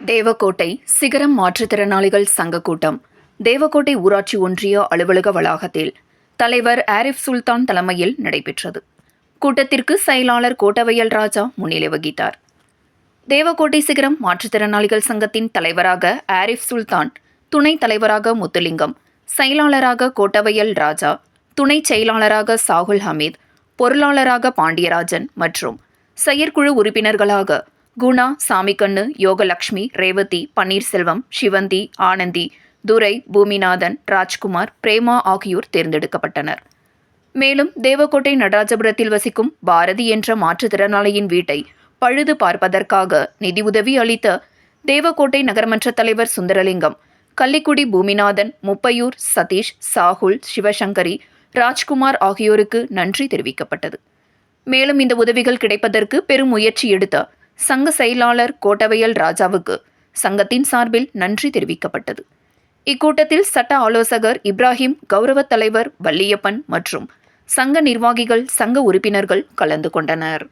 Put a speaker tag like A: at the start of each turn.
A: தேவக்கோட்டை சிகரம் மாற்றுத்திறனாளிகள் சங்க கூட்டம் தேவக்கோட்டை ஊராட்சி ஒன்றிய அலுவலக வளாகத்தில் தலைவர் ஆரிஃப் சுல்தான் தலைமையில் நடைபெற்றது. கூட்டத்திற்கு செயலாளர் கோட்டவையல் ராஜா முன்னிலை வகித்தார். தேவக்கோட்டை சிகரம் மாற்றுத்திறனாளிகள் சங்கத்தின் தலைவராக ஆரிஃப் சுல்தான், துணைத் தலைவராக முத்துலிங்கம், செயலாளராக கோட்டவையல் ராஜா, துணைச் செயலாளராக சாகுல் ஹமீத், பொருளாளராக பாண்டியராஜன் மற்றும் செயற்குழு உறுப்பினர்களாக குணா, சாமிக்கண்ணு, யோகலட்சுமி, ரேவதி, பன்னீர்செல்வம், சிவந்தி, ஆனந்தி, துரை, பூமிநாதன், ராஜ்குமார், பிரேமா ஆகியோர் தேர்ந்தெடுக்கப்பட்டனர். மேலும் தேவக்கோட்டை நடராஜபுரத்தில் வசிக்கும் பாரதி என்ற மாற்றுத்திறனாளியின் வீட்டை பழுது பார்ப்பதற்காக நிதியுதவி அளித்த தேவக்கோட்டை நகரமன்ற தலைவர் சுந்தரலிங்கம், கள்ளிக்குடி பூமிநாதன், முப்பையூர் சதீஷ், சாகுல், சிவசங்கரி, ராஜ்குமார் ஆகியோருக்கு நன்றி தெரிவிக்கப்பட்டது. மேலும் இந்த உதவிகள் கிடைப்பதற்கு பெரும் முயற்சி எடுத்த சங்க செயலாளர் கோட்டவையல் ராஜாவுக்கு சங்கத்தின் சார்பில் நன்றி தெரிவிக்கப்பட்டது. இக்கூட்டத்தில் சட்ட ஆலோசகர் இப்ராஹிம், கௌரவ தலைவர் வள்ளியப்பன் மற்றும் சங்க நிர்வாகிகள், சங்க உறுப்பினர்கள் கலந்து கொண்டனர்.